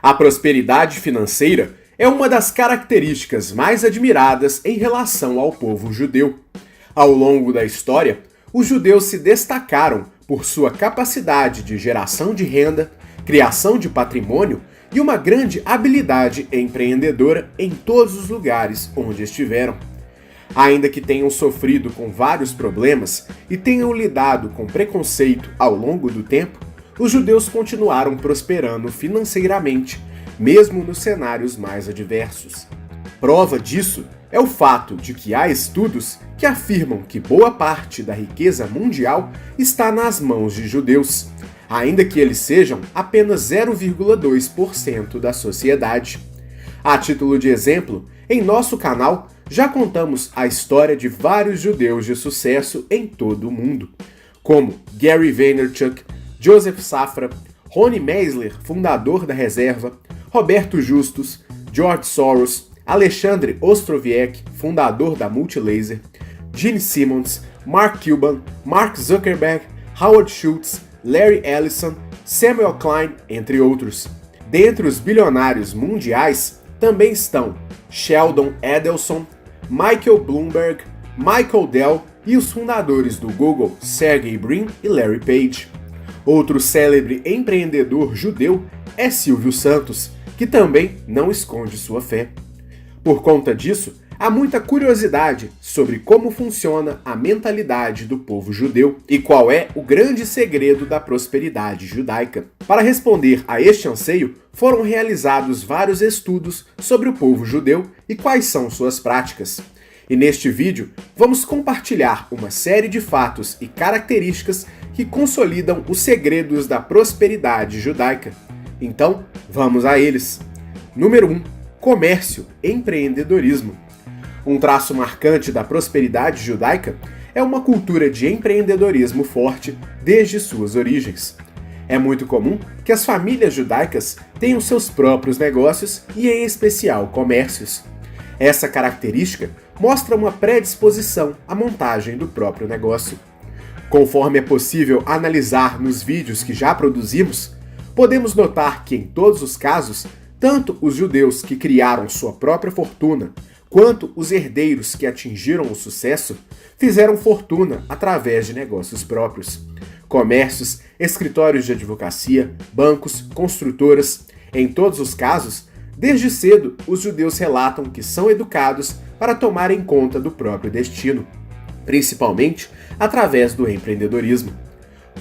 A prosperidade financeira é uma das características mais admiradas em relação ao povo judeu. Ao longo da história, os judeus se destacaram por sua capacidade de geração de renda, criação de patrimônio e uma grande habilidade empreendedora em todos os lugares onde estiveram. Ainda que tenham sofrido com vários problemas e tenham lidado com preconceito ao longo do tempo, os judeus continuaram prosperando financeiramente, mesmo nos cenários mais adversos. Prova disso é o fato de que há estudos que afirmam que boa parte da riqueza mundial está nas mãos de judeus, ainda que eles sejam apenas 0,2% da sociedade. A título de exemplo, em nosso canal já contamos a história de vários judeus de sucesso em todo o mundo, como Gary Vaynerchuk, Joseph Safra, Ronnie Meisler, fundador da Reserva, Roberto Justus, George Soros, Alexandre Ostrowiecki, fundador da Multilaser, Gene Simmons, Mark Cuban, Mark Zuckerberg, Howard Schultz, Larry Ellison, Samuel Klein, entre outros. Dentre os bilionários mundiais também estão Sheldon Adelson, Michael Bloomberg, Michael Dell e os fundadores do Google, Sergey Brin e Larry Page. Outro célebre empreendedor judeu é Silvio Santos, que também não esconde sua fé. Por conta disso, há muita curiosidade sobre como funciona a mentalidade do povo judeu e qual é o grande segredo da prosperidade judaica. Para responder a este anseio, foram realizados vários estudos sobre o povo judeu e quais são suas práticas. E neste vídeo, vamos compartilhar uma série de fatos e características que consolidam os segredos da prosperidade judaica. Então, vamos a eles. Número 1. Comércio, empreendedorismo. Um traço marcante da prosperidade judaica é uma cultura de empreendedorismo forte desde suas origens. É muito comum que as famílias judaicas tenham seus próprios negócios e, em especial, comércios. Essa característica mostra uma predisposição à montagem do próprio negócio. Conforme é possível analisar nos vídeos que já produzimos, podemos notar que, em todos os casos, tanto os judeus que criaram sua própria fortuna, quanto os herdeiros que atingiram o sucesso, fizeram fortuna através de negócios próprios. Comércios, escritórios de advocacia, bancos, construtoras, em todos os casos, desde cedo os judeus relatam que são educados para tomarem conta do próprio destino, principalmente através do empreendedorismo.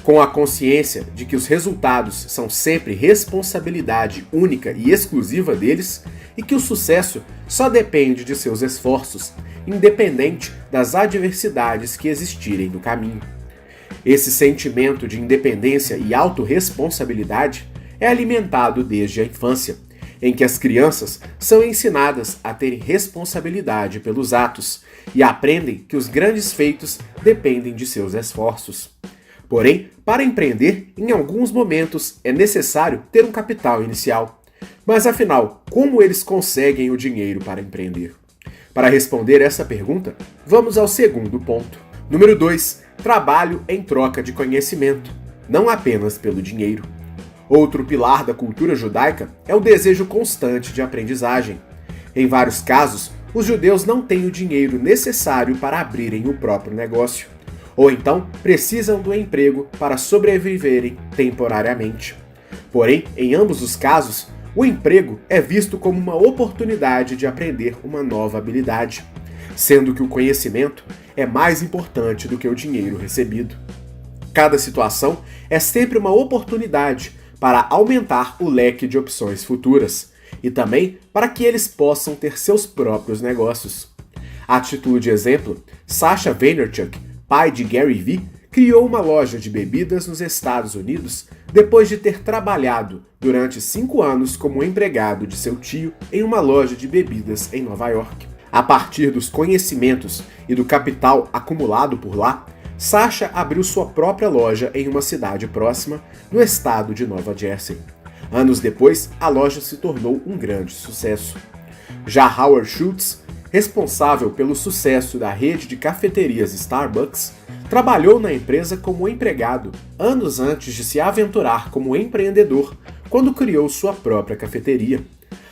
Com a consciência de que os resultados são sempre responsabilidade única e exclusiva deles e que o sucesso só depende de seus esforços, independente das adversidades que existirem no caminho. Esse sentimento de independência e autorresponsabilidade é alimentado desde a infância, em que as crianças são ensinadas a terem responsabilidade pelos atos e aprendem que os grandes feitos dependem de seus esforços. Porém, para empreender, em alguns momentos é necessário ter um capital inicial. Mas afinal, como eles conseguem o dinheiro para empreender? Para responder essa pergunta, vamos ao segundo ponto. Número 2. Trabalho em troca de conhecimento, não apenas pelo dinheiro. Outro pilar da cultura judaica é o desejo constante de aprendizagem. Em vários casos, os judeus não têm o dinheiro necessário para abrirem o próprio negócio, ou então precisam do emprego para sobreviverem temporariamente. Porém, em ambos os casos, o emprego é visto como uma oportunidade de aprender uma nova habilidade, sendo que o conhecimento é mais importante do que o dinheiro recebido. Cada situação é sempre uma oportunidade para aumentar o leque de opções futuras e também para que eles possam ter seus próprios negócios. A título de exemplo, Sasha Vaynerchuk, pai de Gary Vee, criou uma loja de bebidas nos Estados Unidos depois de ter trabalhado durante 5 anos como empregado de seu tio em uma loja de bebidas em Nova York. A partir dos conhecimentos e do capital acumulado por lá, Sasha abriu sua própria loja em uma cidade próxima, no estado de Nova Jersey. Anos depois, a loja se tornou um grande sucesso. Já Howard Schultz, responsável pelo sucesso da rede de cafeterias Starbucks, trabalhou na empresa como empregado anos antes de se aventurar como empreendedor, quando criou sua própria cafeteria.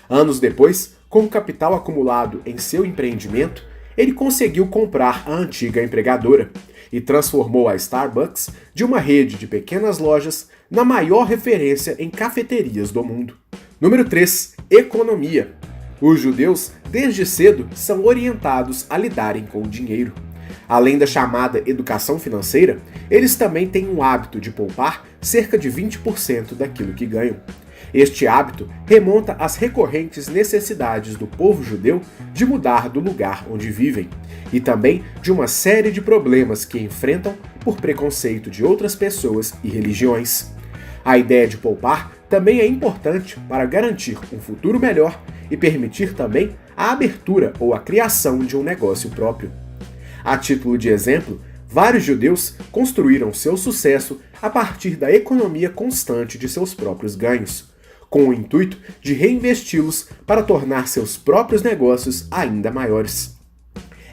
Anos depois, com o capital acumulado em seu empreendimento, ele conseguiu comprar a antiga empregadora e transformou a Starbucks de uma rede de pequenas lojas na maior referência em cafeterias do mundo. Número 3. Economia. Os judeus, desde cedo, são orientados a lidarem com o dinheiro. Além da chamada educação financeira, eles também têm um hábito de poupar cerca de 20% daquilo que ganham. Este hábito remonta às recorrentes necessidades do povo judeu de mudar do lugar onde vivem, e também de uma série de problemas que enfrentam por preconceito de outras pessoas e religiões. A ideia de poupar também é importante para garantir um futuro melhor e permitir também a abertura ou a criação de um negócio próprio. A título de exemplo, vários judeus construíram seu sucesso a partir da economia constante de seus próprios ganhos, com o intuito de reinvesti-los para tornar seus próprios negócios ainda maiores.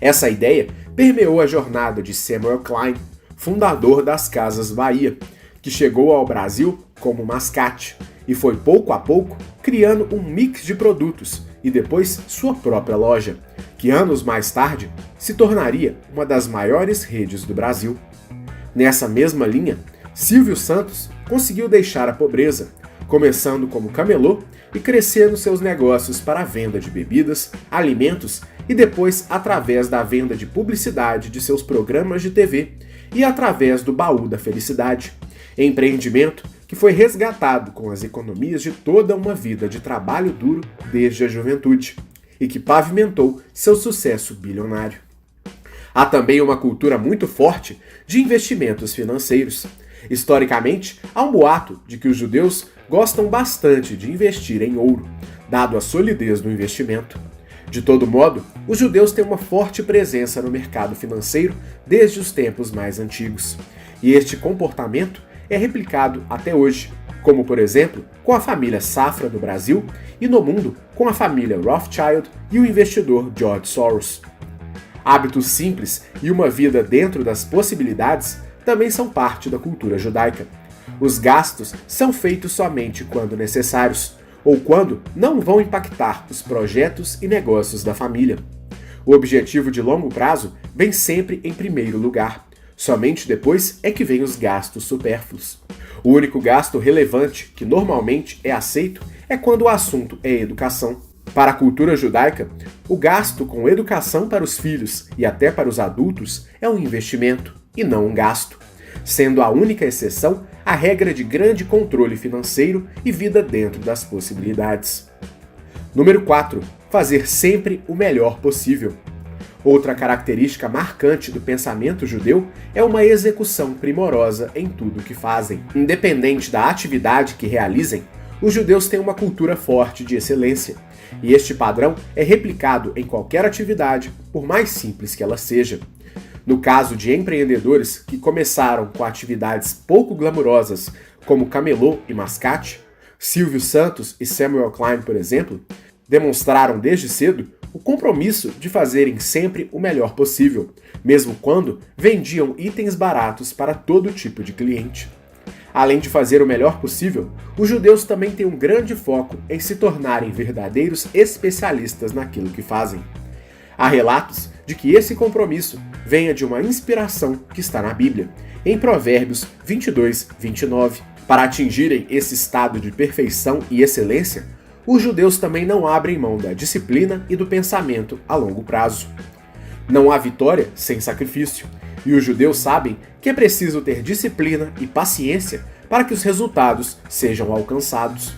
Essa ideia permeou a jornada de Samuel Klein, fundador das Casas Bahia, que chegou ao Brasil como mascate e foi pouco a pouco criando um mix de produtos e depois sua própria loja, que anos mais tarde se tornaria uma das maiores redes do Brasil. Nessa mesma linha, Silvio Santos conseguiu deixar a pobreza, começando como camelô e crescendo seus negócios para a venda de bebidas, alimentos e depois através da venda de publicidade de seus programas de TV e através do Baú da Felicidade, empreendimento que foi resgatado com as economias de toda uma vida de trabalho duro desde a juventude e que pavimentou seu sucesso bilionário. Há também uma cultura muito forte de investimentos financeiros. Historicamente, há um boato de que os judeus gostam bastante de investir em ouro, dado a solidez do investimento. De todo modo, os judeus têm uma forte presença no mercado financeiro desde os tempos mais antigos, e este comportamento é replicado até hoje, como por exemplo com a família Safra no Brasil e no mundo com a família Rothschild e o investidor George Soros. Hábitos simples e uma vida dentro das possibilidades também são parte da cultura judaica. Os gastos são feitos somente quando necessários, ou quando não vão impactar os projetos e negócios da família. O objetivo de longo prazo vem sempre em primeiro lugar. Somente depois é que vem os gastos supérfluos. O único gasto relevante que normalmente é aceito é quando o assunto é educação. Para a cultura judaica, o gasto com educação para os filhos e até para os adultos é um investimento e não um gasto, sendo a única exceção a regra de grande controle financeiro e vida dentro das possibilidades. Número 4. Fazer sempre o melhor possível. Outra característica marcante do pensamento judeu é uma execução primorosa em tudo o que fazem. Independente da atividade que realizem, os judeus têm uma cultura forte de excelência, e este padrão é replicado em qualquer atividade, por mais simples que ela seja. No caso de empreendedores que começaram com atividades pouco glamurosas, como camelô e mascate, Silvio Santos e Samuel Klein, por exemplo, demonstraram desde cedo o compromisso de fazerem sempre o melhor possível, mesmo quando vendiam itens baratos para todo tipo de cliente. Além de fazer o melhor possível, os judeus também têm um grande foco em se tornarem verdadeiros especialistas naquilo que fazem. Há relatos de que esse compromisso venha de uma inspiração que está na Bíblia, em Provérbios 22, 29. Para atingirem esse estado de perfeição e excelência, os judeus também não abrem mão da disciplina e do pensamento a longo prazo. Não há vitória sem sacrifício, e os judeus sabem que é preciso ter disciplina e paciência para que os resultados sejam alcançados.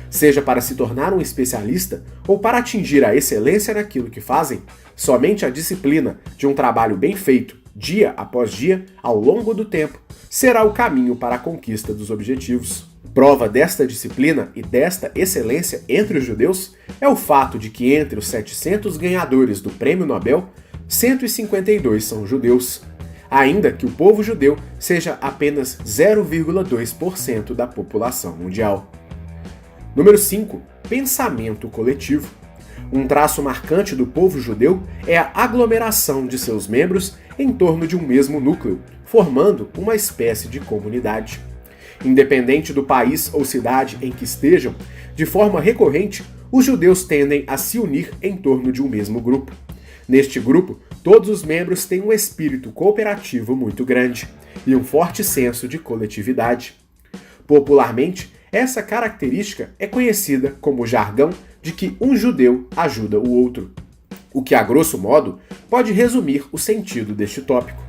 Seja para se tornar um especialista ou para atingir a excelência naquilo que fazem, somente a disciplina de um trabalho bem feito, dia após dia, ao longo do tempo, será o caminho para a conquista dos objetivos. Prova desta disciplina e desta excelência entre os judeus é o fato de que entre os 700 ganhadores do Prêmio Nobel, 152 são judeus, ainda que o povo judeu seja apenas 0,2% da população mundial. Número 5. Pensamento coletivo. Um traço marcante do povo judeu é a aglomeração de seus membros em torno de um mesmo núcleo, formando uma espécie de comunidade. Independente do país ou cidade em que estejam, de forma recorrente, os judeus tendem a se unir em torno de um mesmo grupo. Neste grupo, todos os membros têm um espírito cooperativo muito grande e um forte senso de coletividade. Popularmente, essa característica é conhecida como o jargão de que um judeu ajuda o outro, o que, a grosso modo, pode resumir o sentido deste tópico.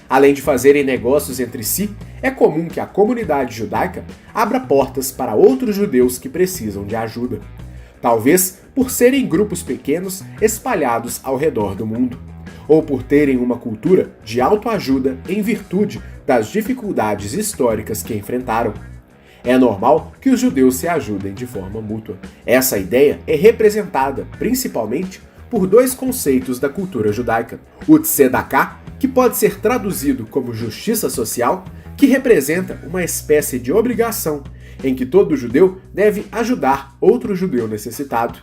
Além de fazerem negócios entre si, é comum que a comunidade judaica abra portas para outros judeus que precisam de ajuda. Talvez por serem grupos pequenos espalhados ao redor do mundo, ou por terem uma cultura de autoajuda em virtude das dificuldades históricas que enfrentaram. É normal que os judeus se ajudem de forma mútua. Essa ideia é representada principalmente por dois conceitos da cultura judaica: o tzedakah, que pode ser traduzido como justiça social, que representa uma espécie de obrigação em que todo judeu deve ajudar outro judeu necessitado.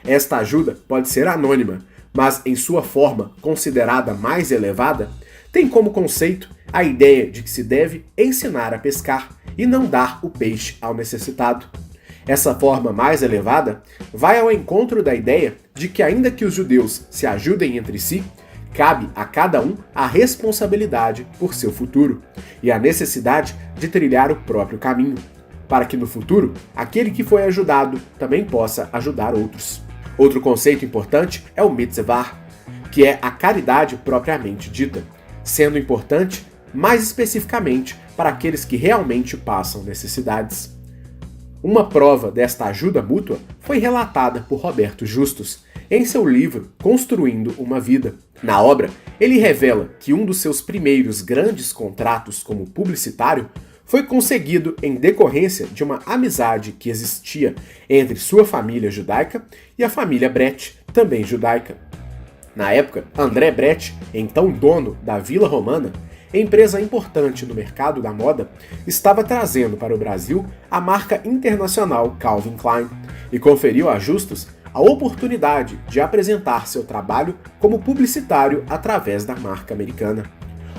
Esta ajuda pode ser anônima, mas em sua forma considerada mais elevada, tem como conceito a ideia de que se deve ensinar a pescar e não dar o peixe ao necessitado. Essa forma mais elevada vai ao encontro da ideia de que, ainda que os judeus se ajudem entre si, cabe a cada um a responsabilidade por seu futuro e a necessidade de trilhar o próprio caminho, para que no futuro aquele que foi ajudado também possa ajudar outros. Outro conceito importante é o mitzvah, que é a caridade propriamente dita, sendo importante mais especificamente para aqueles que realmente passam necessidades. Uma prova desta ajuda mútua foi relatada por Roberto Justus em seu livro Construindo uma Vida. Na obra, ele revela que um dos seus primeiros grandes contratos como publicitário foi conseguido em decorrência de uma amizade que existia entre sua família judaica e a família Brett, também judaica. Na época, André Brett, então dono da Vila Romana, empresa importante no mercado da moda, estava trazendo para o Brasil a marca internacional Calvin Klein e conferiu a Justus a oportunidade de apresentar seu trabalho como publicitário através da marca americana.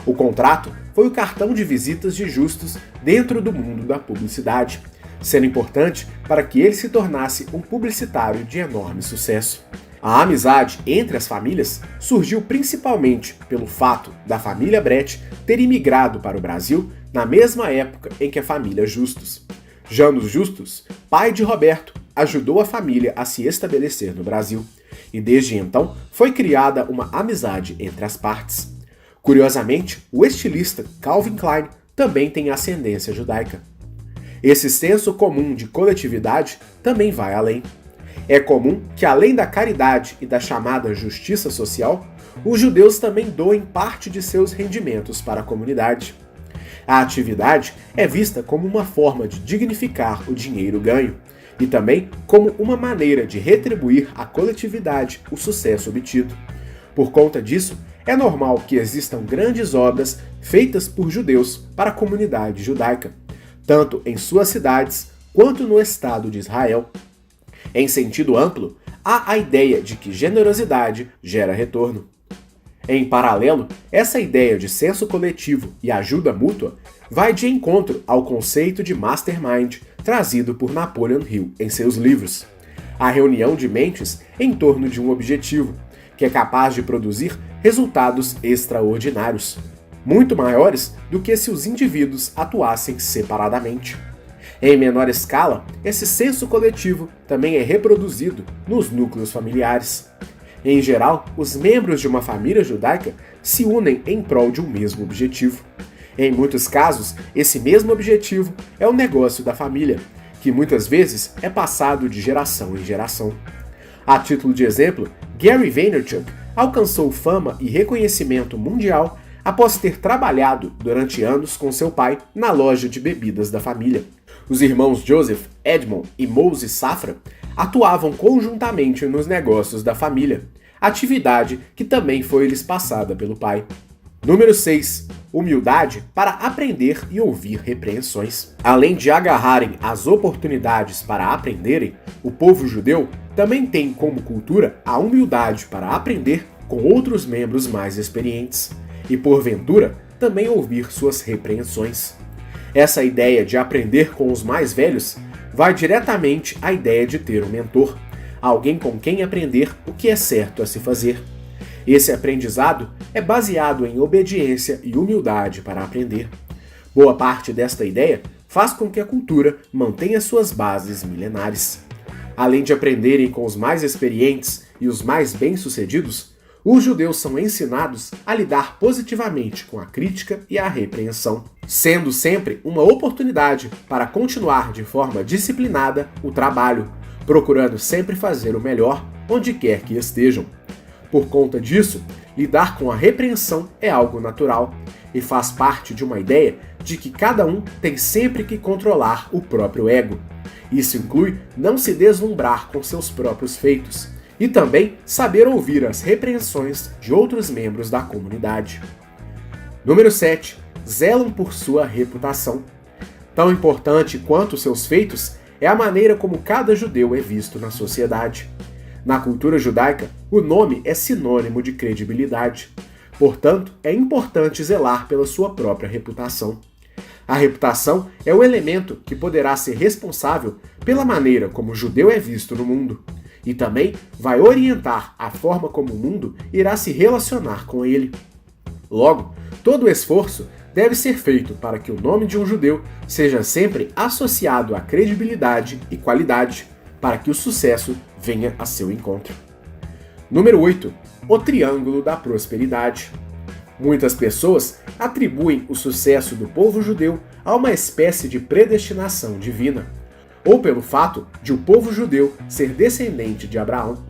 O contrato foi o cartão de visitas de Justus dentro do mundo da publicidade, sendo importante para que ele se tornasse um publicitário de enorme sucesso. A amizade entre as famílias surgiu principalmente pelo fato da família Brett ter imigrado para o Brasil na mesma época em que a família Justus. Janus Justus, pai de Roberto, ajudou a família a se estabelecer no Brasil, e desde então foi criada uma amizade entre as partes. Curiosamente, o estilista Calvin Klein também tem ascendência judaica. Esse senso comum de coletividade também vai além. É comum que, além da caridade e da chamada justiça social, os judeus também doem parte de seus rendimentos para a comunidade. A atividade é vista como uma forma de dignificar o dinheiro ganho e também como uma maneira de retribuir à coletividade o sucesso obtido. Por conta disso, é normal que existam grandes obras feitas por judeus para a comunidade judaica, tanto em suas cidades quanto no Estado de Israel. Em sentido amplo, há a ideia de que generosidade gera retorno. Em paralelo, essa ideia de senso coletivo e ajuda mútua vai de encontro ao conceito de mastermind trazido por Napoleon Hill em seus livros. A reunião de mentes em torno de um objetivo, que é capaz de produzir resultados extraordinários, muito maiores do que se os indivíduos atuassem separadamente. Em menor escala, esse senso coletivo também é reproduzido nos núcleos familiares. Em geral, os membros de uma família judaica se unem em prol de um mesmo objetivo. Em muitos casos, esse mesmo objetivo é o negócio da família, que muitas vezes é passado de geração em geração. A título de exemplo, Gary Vaynerchuk alcançou fama e reconhecimento mundial após ter trabalhado durante anos com seu pai na loja de bebidas da família. Os irmãos Joseph, Edmond e Moses Safra atuavam conjuntamente nos negócios da família, atividade que também foi-lhes passada pelo pai. Número 6. Humildade para aprender e ouvir repreensões. Além de agarrarem as oportunidades para aprenderem, o povo judeu também tem como cultura a humildade para aprender com outros membros mais experientes e, porventura, também ouvir suas repreensões. Essa ideia de aprender com os mais velhos vai diretamente à ideia de ter um mentor, alguém com quem aprender o que é certo a se fazer. Esse aprendizado é baseado em obediência e humildade para aprender. Boa parte desta ideia faz com que a cultura mantenha suas bases milenares. Além de aprenderem com os mais experientes e os mais bem-sucedidos, os judeus são ensinados a lidar positivamente com a crítica e a repreensão, sendo sempre uma oportunidade para continuar de forma disciplinada o trabalho, procurando sempre fazer o melhor onde quer que estejam. Por conta disso, lidar com a repreensão é algo natural e faz parte de uma ideia de que cada um tem sempre que controlar o próprio ego. Isso inclui não se deslumbrar com seus próprios feitos e também saber ouvir as repreensões de outros membros da comunidade. Número 7. Zelam por sua reputação. Tão importante quanto seus feitos é a maneira como cada judeu é visto na sociedade. Na cultura judaica, o nome é sinônimo de credibilidade. Portanto, é importante zelar pela sua própria reputação. A reputação é o elemento que poderá ser responsável pela maneira como o judeu é visto no mundo, e também vai orientar a forma como o mundo irá se relacionar com ele. Logo, todo o esforço deve ser feito para que o nome de um judeu seja sempre associado à credibilidade e qualidade, para que o sucesso venha a seu encontro. Número 8. O triângulo da prosperidade. Muitas pessoas atribuem o sucesso do povo judeu a uma espécie de predestinação divina, ou pelo fato de o povo judeu ser descendente de Abraão.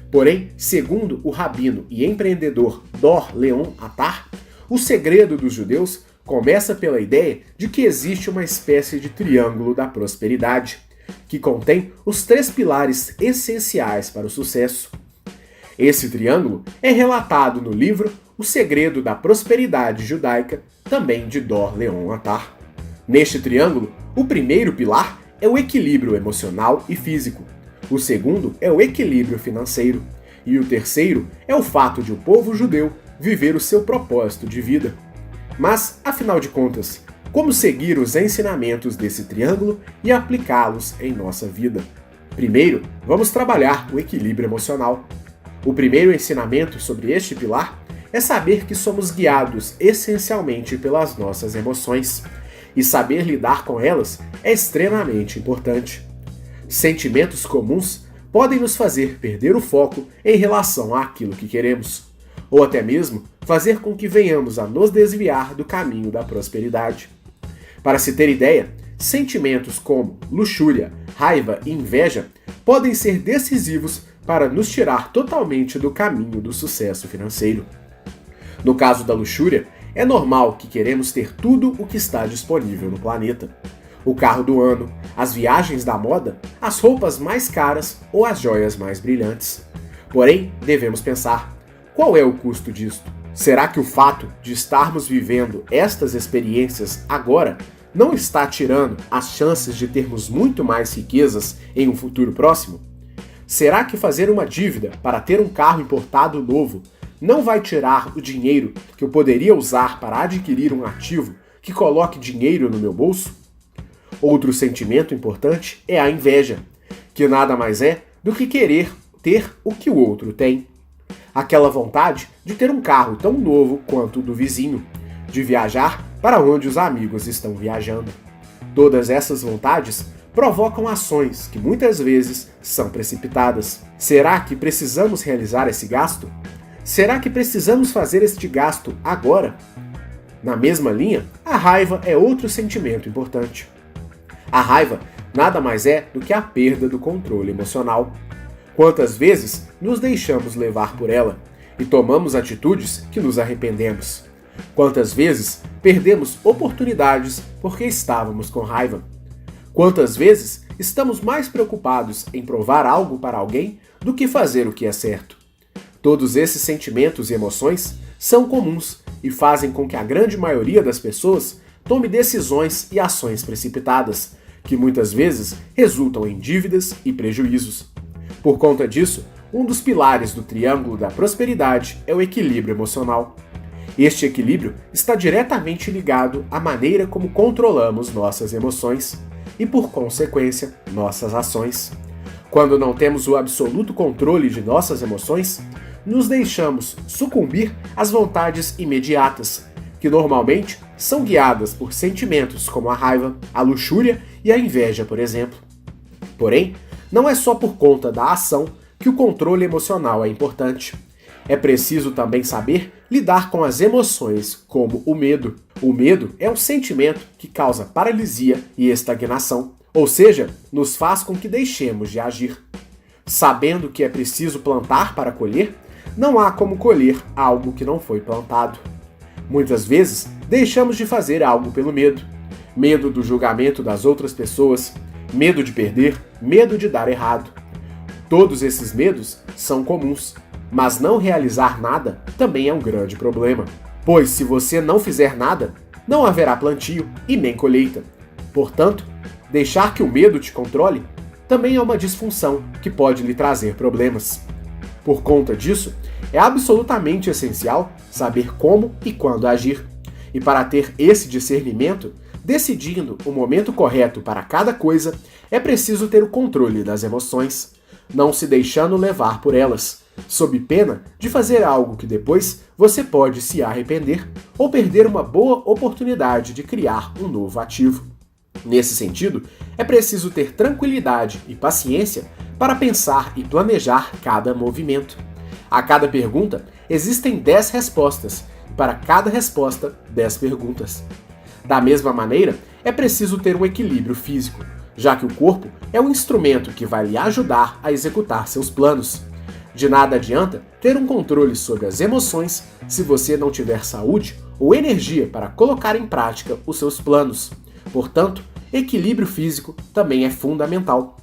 Porém, segundo o rabino e empreendedor Dor Leon Attar, o segredo dos judeus começa pela ideia de que existe uma espécie de triângulo da prosperidade, que contém os 3 pilares essenciais para o sucesso. Esse triângulo é relatado no livro O Segredo da Prosperidade Judaica, também de Dor Leon Attar. Neste triângulo, o primeiro pilar é o equilíbrio emocional e físico, o segundo é o equilíbrio financeiro, e o terceiro é o fato de o povo judeu viver o seu propósito de vida. Mas, afinal de contas, como seguir os ensinamentos desse triângulo e aplicá-los em nossa vida? Primeiro, vamos trabalhar o equilíbrio emocional. O primeiro ensinamento sobre este pilar é saber que somos guiados essencialmente pelas nossas emoções, e saber lidar com elas é extremamente importante. Sentimentos comuns podem nos fazer perder o foco em relação àquilo que queremos, ou até mesmo fazer com que venhamos a nos desviar do caminho da prosperidade. Para se ter ideia, sentimentos como luxúria, raiva e inveja podem ser decisivos para nos tirar totalmente do caminho do sucesso financeiro. No caso da luxúria, é normal que queremos ter tudo o que está disponível no planeta. O carro do ano, as viagens da moda, as roupas mais caras ou as joias mais brilhantes. Porém, devemos pensar, qual é o custo disto? Será que o fato de estarmos vivendo estas experiências agora não está tirando as chances de termos muito mais riquezas em um futuro próximo? Será que fazer uma dívida para ter um carro importado novo não vai tirar o dinheiro que eu poderia usar para adquirir um ativo que coloque dinheiro no meu bolso? Outro sentimento importante é a inveja, que nada mais é do que querer ter o que o outro tem. Aquela vontade de ter um carro tão novo quanto o do vizinho, de viajar para onde os amigos estão viajando. Todas essas vontades provocam ações que muitas vezes são precipitadas. Será que precisamos realizar esse gasto? Será que precisamos fazer este gasto agora? Na mesma linha, a raiva é outro sentimento importante. A raiva nada mais é do que a perda do controle emocional. Quantas vezes nos deixamos levar por ela e tomamos atitudes que nos arrependemos? Quantas vezes perdemos oportunidades porque estávamos com raiva? Quantas vezes estamos mais preocupados em provar algo para alguém do que fazer o que é certo? Todos esses sentimentos e emoções são comuns e fazem com que a grande maioria das pessoas tome decisões e ações precipitadas, que muitas vezes resultam em dívidas e prejuízos. Por conta disso, um dos pilares do triângulo da prosperidade é o equilíbrio emocional. Este equilíbrio está diretamente ligado à maneira como controlamos nossas emoções e, por consequência, nossas ações. Quando não temos o absoluto controle de nossas emoções, nos deixamos sucumbir às vontades imediatas, que normalmente são guiadas por sentimentos como a raiva, a luxúria e a inveja, por exemplo. Porém, não é só por conta da ação que o controle emocional é importante. É preciso também saber lidar com as emoções, como o medo. O medo é um sentimento que causa paralisia e estagnação, ou seja, nos faz com que deixemos de agir. Sabendo que é preciso plantar para colher, não há como colher algo que não foi plantado. Muitas vezes, deixamos de fazer algo pelo medo. Medo do julgamento das outras pessoas, medo de perder, medo de dar errado. Todos esses medos são comuns, mas não realizar nada também é um grande problema. Pois se você não fizer nada, não haverá plantio e nem colheita. Portanto, deixar que o medo te controle também é uma disfunção que pode lhe trazer problemas. Por conta disso, é absolutamente essencial saber como e quando agir. E para ter esse discernimento, decidindo o momento correto para cada coisa, é preciso ter o controle das emoções, não se deixando levar por elas, sob pena de fazer algo que depois você pode se arrepender ou perder uma boa oportunidade de criar um novo ativo. Nesse sentido, é preciso ter tranquilidade e paciência para pensar e planejar cada movimento. A cada pergunta, existem 10 respostas, e para cada resposta, 10 perguntas. Da mesma maneira, é preciso ter um equilíbrio físico, já que o corpo é um instrumento que vai lhe ajudar a executar seus planos. De nada adianta ter um controle sobre as emoções se você não tiver saúde ou energia para colocar em prática os seus planos. Portanto, equilíbrio físico também é fundamental.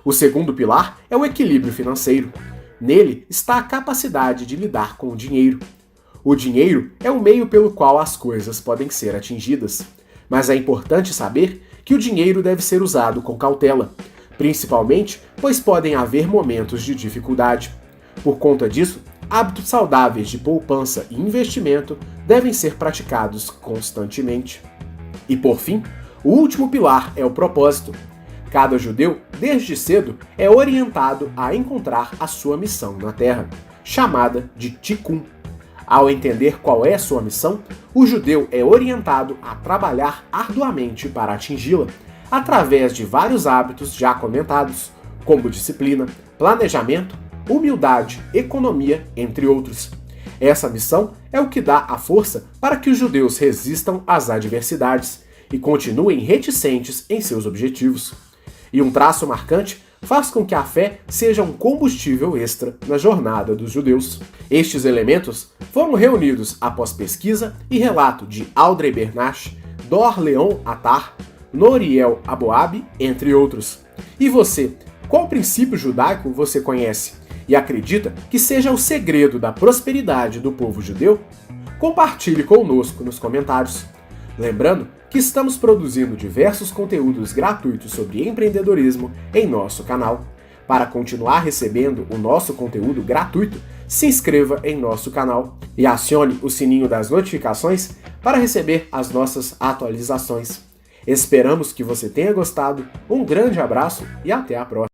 O segundo pilar é o equilíbrio financeiro. Nele está a capacidade de lidar com o dinheiro. O dinheiro é o meio pelo qual as coisas podem ser atingidas, mas é importante saber que o dinheiro deve ser usado com cautela, principalmente pois podem haver momentos de dificuldade. Por conta disso, hábitos saudáveis de poupança e investimento devem ser praticados constantemente. E por fim, o último pilar é o propósito. Cada judeu, desde cedo, é orientado a encontrar a sua missão na Terra, chamada de Tikkun. Ao entender qual é a sua missão, o judeu é orientado a trabalhar arduamente para atingi-la, através de vários hábitos já comentados, como disciplina, planejamento, humildade, economia, entre outros. Essa missão é o que dá a força para que os judeus resistam às adversidades e continuem reticentes em seus objetivos. E um traço marcante faz com que a fé seja um combustível extra na jornada dos judeus. Estes elementos foram reunidos após pesquisa e relato de Audrey Bernache, Dor Leon Attar, Noriel Aboab, entre outros. E você, qual princípio judaico você conhece e acredita que seja o segredo da prosperidade do povo judeu? Compartilhe conosco nos comentários. Lembrando que estamos produzindo diversos conteúdos gratuitos sobre empreendedorismo em nosso canal. Para continuar recebendo o nosso conteúdo gratuito, se inscreva em nosso canal e acione o sininho das notificações para receber as nossas atualizações. Esperamos que você tenha gostado, um grande abraço e até a próxima!